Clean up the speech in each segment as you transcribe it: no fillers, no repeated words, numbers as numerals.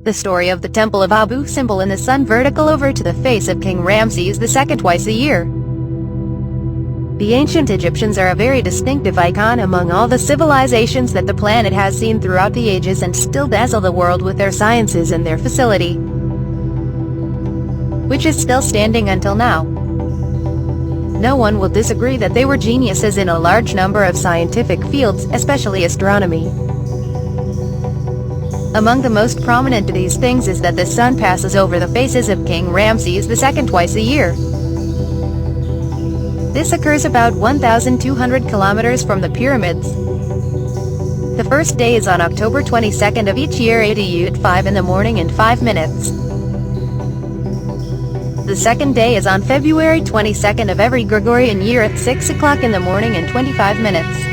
the story of the temple of Abu Simbel in the sun vertical over to the face of King Ramses II twice a year. The ancient Egyptians are a very distinctive icon among all the civilizations that the planet has seen throughout the ages and still dazzle the world with their sciences and their facility, which is still standing until now. No one will disagree that they were geniuses in a large number of scientific fields, especially astronomy. Among the most prominent of these things is that the sun passes over the faces of King Ramses II twice a year. This occurs about 1,200 kilometers from the pyramids. The first day is on October 22nd of each year ADU at 5 in the morning and 5 minutes. The second day is on February 22nd of every Gregorian year at 6 o'clock in the morning and 25 minutes.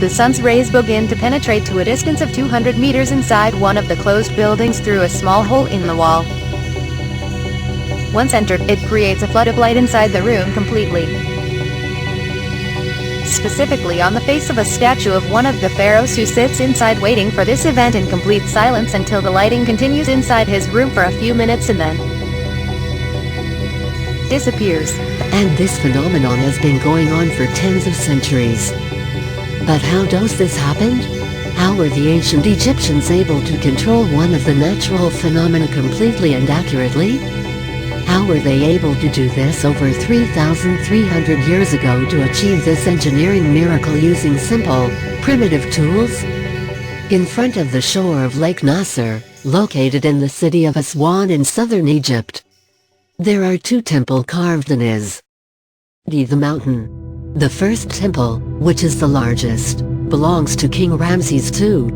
The sun's rays begin to penetrate to a distance of 200 meters inside one of the closed buildings through a small hole in the wall. Once entered, it creates a flood of light inside the room completely. Specifically on the face of a statue of one of the pharaohs who sits inside waiting for this event in complete silence until the lighting continues inside his room for a few minutes and then disappears. And this phenomenon has been going on for tens of centuries. But how does this happen? How were the ancient Egyptians able to control one of the natural phenomena completely and accurately? How were they able to do this over 3,300 years ago to achieve this engineering miracle using simple, primitive tools? In front of the shore of Lake Nasser, located in the city of Aswan in southern Egypt, there are two temples carved in the mountain. The first temple, which is the largest, belongs to King Ramses II.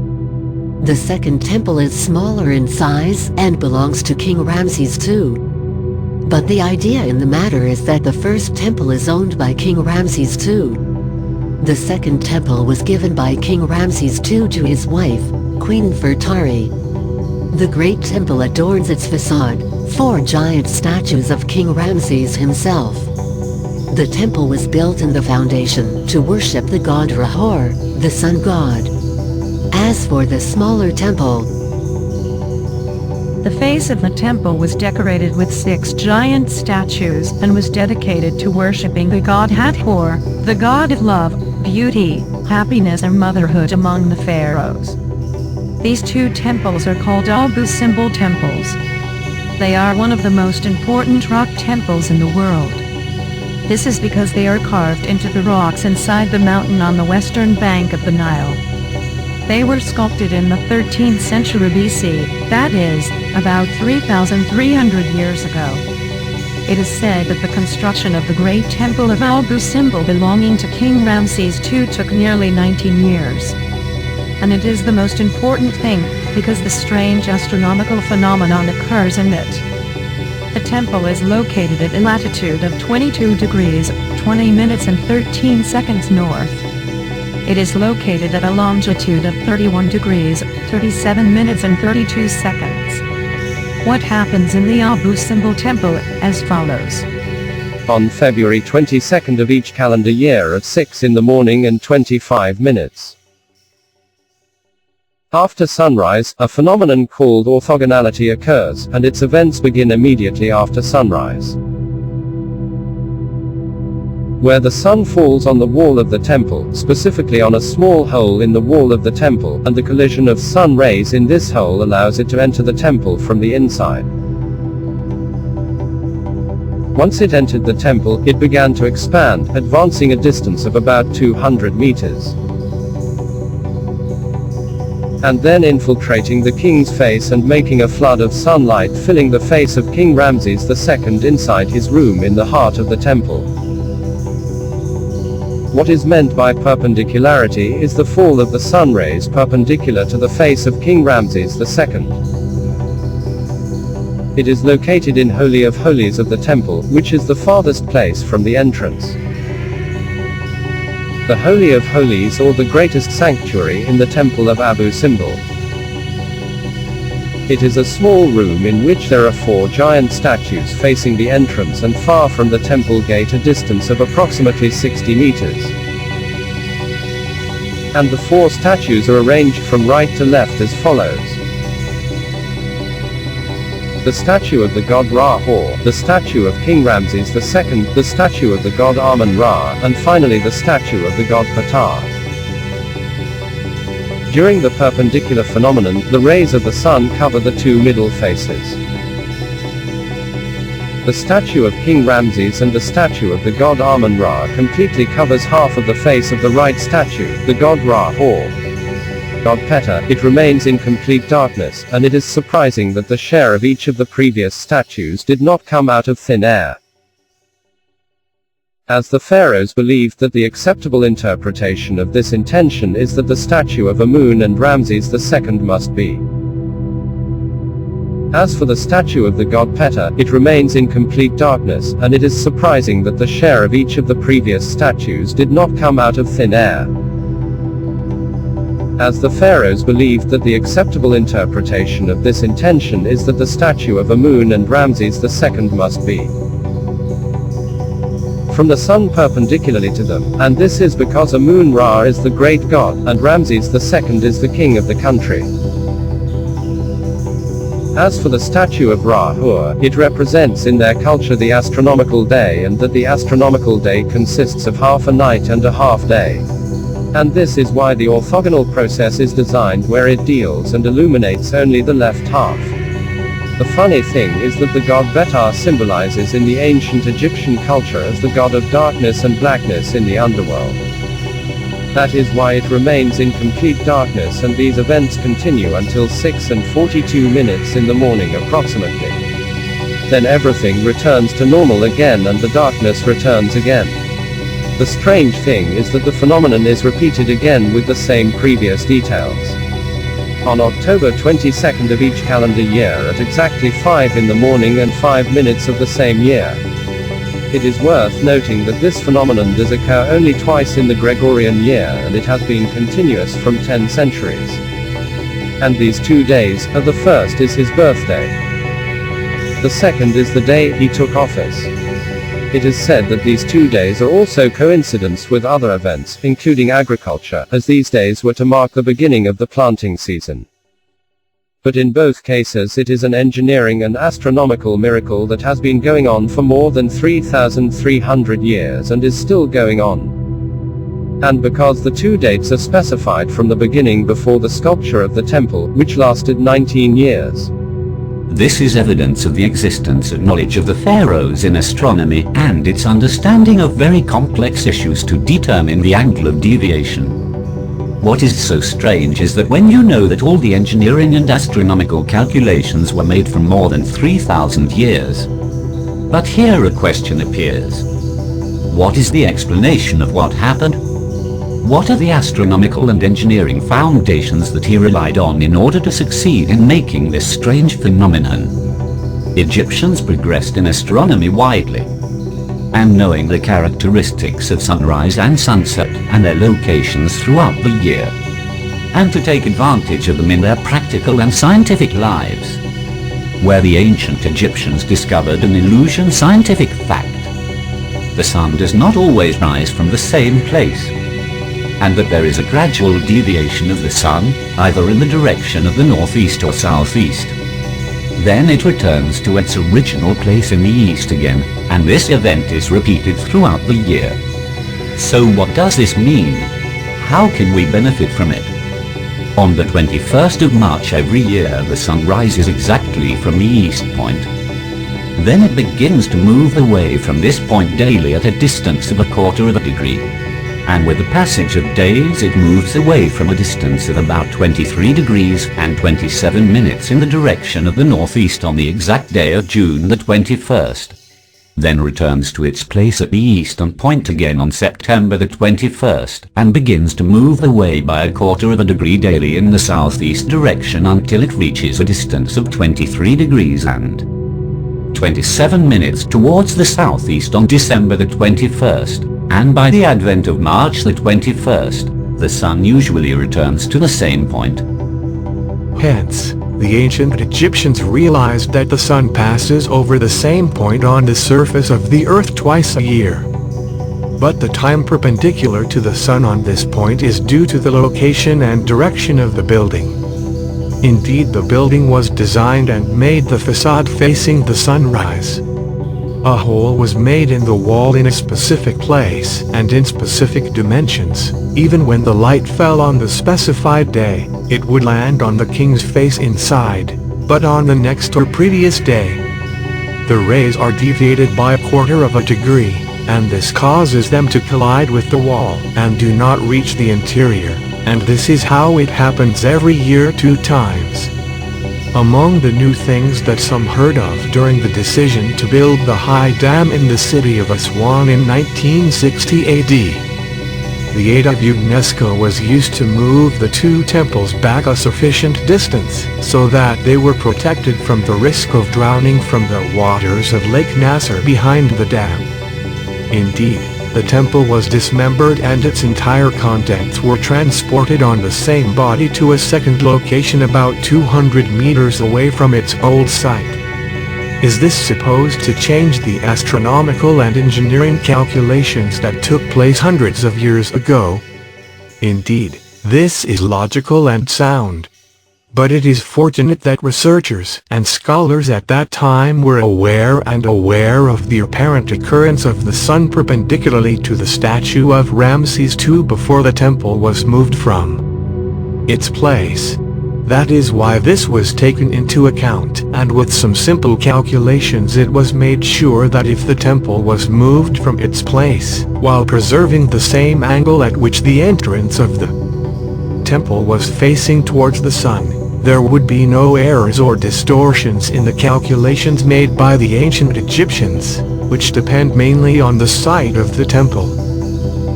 The second temple is smaller in size and belongs to King Ramses II. But the idea in the matter is that the first temple is owned by King Ramses II. The second temple was given by King Ramses II to his wife, Queen Nefertari. The great temple adorns its facade, 4 giant statues of King Ramses himself. The temple was built in the foundation to worship the god Rahor, the sun god. As for the smaller temple, the face of the temple was decorated with 6 giant statues and was dedicated to worshipping the god Hathor, the god of love, beauty, happiness and motherhood among the pharaohs. These 2 temples are called Abu Simbel temples. They are one of the most important rock temples in the world. This is because they are carved into the rocks inside the mountain on the western bank of the Nile. They were sculpted in the 13th century BC, that is, about 3,300 years ago. It is said that the construction of the great temple of Abu Simbel belonging to King Ramses II took nearly 19 years. And it is the most important thing, because the strange astronomical phenomenon occurs in it. The temple is located at a latitude of 22 degrees, 20 minutes and 13 seconds north. It is located at a longitude of 31 degrees, 37 minutes and 32 seconds. What happens in the Abu Simbel temple, as follows. On February 22nd of each calendar year at 6 in the morning and 25 minutes. After sunrise, a phenomenon called orthogonality occurs, and its events begin immediately after sunrise. Where the sun falls on the wall of the temple, specifically on a small hole in the wall of the temple, and the collision of sun rays in this hole allows it to enter the temple from the inside. Once it entered the temple, it began to expand, advancing a distance of about 200 meters. And then infiltrating the king's face and making a flood of sunlight filling the face of King Ramses II inside his room in the heart of the temple. What is meant by perpendicularity is the fall of the sun rays perpendicular to the face of King Ramses II. It is located in Holy of Holies of the temple, which is the farthest place from the entrance. The Holy of Holies, or the greatest sanctuary in the temple of Abu Simbel. It is a small room in which there are 4 giant statues facing the entrance and far from the temple gate a distance of approximately 60 meters. And the 4 statues are arranged from right to left as follows. the statue of the god Ra-Hor, the statue of King Ramses II, the statue of the god Amun-Ra, and finally the statue of the god Ptah. During the perpendicular phenomenon, the rays of the sun cover the two middle faces. The statue of King Ramses and the statue of the god Amun-Ra completely covers half of the face of the right statue, the god Ra-Hor. God Ptah, it remains in complete darkness, and it is surprising that the share of each of the previous statues did not come out of thin air. As the pharaohs believed that the acceptable interpretation of this intention is that the statue of Amun and Ramses II must be. As for the statue of the god Ptah, it remains in complete darkness, and it is surprising that the share of each of the previous statues did not come out of thin air. As the pharaohs believed that the acceptable interpretation of this intention is that the statue of Amun and Ramses II must be from the sun perpendicularly to them, and this is because Amun-Ra is the great god, and Ramses II is the king of the country. As for the statue of Ra-Hor, it represents in their culture the astronomical day, and that the astronomical day consists of half a night and a half day. And this is why the orthogonal process is designed where it deals and illuminates only the left half. The funny thing is that the god Ptah symbolizes in the ancient Egyptian culture as the god of darkness and blackness in the underworld. That is why it remains in complete darkness, and these events continue until 6:42 in the morning approximately. Then everything returns to normal again and the darkness returns again. The strange thing is that the phenomenon is repeated again with the same previous details. On October 22nd of each calendar year at exactly 5 in the morning and 5 minutes of the same year. It is worth noting that this phenomenon does occur only twice in the Gregorian year, and it has been continuous from 10 centuries. And these 2 days, the first is his birthday. The second is the day he took office. It is said that these 2 days are also coincidence with other events, including agriculture, as these days were to mark the beginning of the planting season. But in both cases it is an engineering and astronomical miracle that has been going on for more than 3,300 years and is still going on. And because the 2 dates are specified from the beginning before the sculpture of the temple, which lasted 19 years. This is evidence of the existence of knowledge of the pharaohs in astronomy and its understanding of very complex issues to determine the angle of deviation. What is so strange is that when you know that all the engineering and astronomical calculations were made from more than 3,000 years. But here a question appears. What is the explanation of what happened? What are the astronomical and engineering foundations that he relied on in order to succeed in making this strange phenomenon? Egyptians progressed in astronomy widely. And knowing the characteristics of sunrise and sunset and their locations throughout the year, and to take advantage of them in their practical and scientific lives, where the ancient Egyptians discovered an illusion scientific fact. The sun does not always rise from the same place, and that there is a gradual deviation of the sun, either in the direction of the northeast or southeast. Then it returns to its original place in the east again, and this event is repeated throughout the year. So what does this mean? How can we benefit from it? On the 21st of March every year the sun rises exactly from the east point. Then it begins to move away from this point daily at a distance of 1/4 of a degree. And with the passage of days it moves away from a distance of about 23 degrees and 27 minutes in the direction of the northeast on the exact day of June the 21st. Then returns to its place at the eastern point again on September the 21st, and begins to move away by 1/4 of a degree daily in the southeast direction until it reaches a distance of 23 degrees and 27 minutes towards the southeast on December the 21st. And by the advent of March the 21st, the sun usually returns to the same point. Hence, the ancient Egyptians realized that the sun passes over the same point on the surface of the earth twice a year. But the time perpendicular to the sun on this point is due to the location and direction of the building. Indeed, the building was designed and made the facade facing the sunrise. A hole was made in the wall in a specific place and in specific dimensions. Even when the light fell on the specified day, it would land on the king's face inside, but on the next or previous day, the rays are deviated by 1/4 of a degree, and this causes them to collide with the wall and do not reach the interior, and this is how it happens every year 2 times. Among the new things that some heard of during the decision to build the high dam in the city of Aswan in 1960 AD, the aid of UNESCO was used to move the 2 temples back a sufficient distance so that they were protected from the risk of drowning from the waters of Lake Nasser behind the dam. Indeed, the temple was dismembered and its entire contents were transported on the same body to a second location about 200 meters away from its old site. Is this supposed to change the astronomical and engineering calculations that took place hundreds of years ago? Indeed, this is logical and sound. But it is fortunate that researchers and scholars at that time were aware of the apparent occurrence of the sun perpendicularly to the statue of Ramses II before the temple was moved from its place. That is why this was taken into account, and with some simple calculations it was made sure that if the temple was moved from its place, while preserving the same angle at which the entrance of the temple was facing towards the sun, there would be no errors or distortions in the calculations made by the ancient Egyptians, which depend mainly on the site of the temple.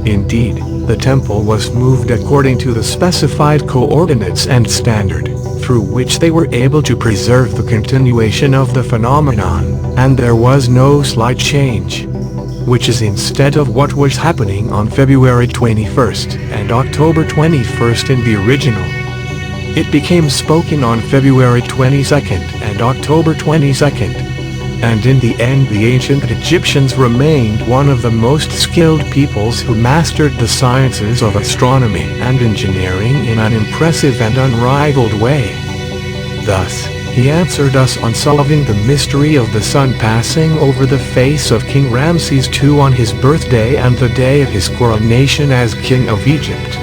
Indeed, the temple was moved according to the specified coordinates and standard, through which they were able to preserve the continuation of the phenomenon, and there was no slight change, which is instead of what was happening on February 21st and October 21st in the original. It became spoken on February 22nd and October 22nd. And in the end the ancient Egyptians remained one of the most skilled peoples who mastered the sciences of astronomy and engineering in an impressive and unrivaled way. Thus, he answered us on solving the mystery of the sun passing over the face of King Ramses II on his birthday and the day of his coronation as King of Egypt.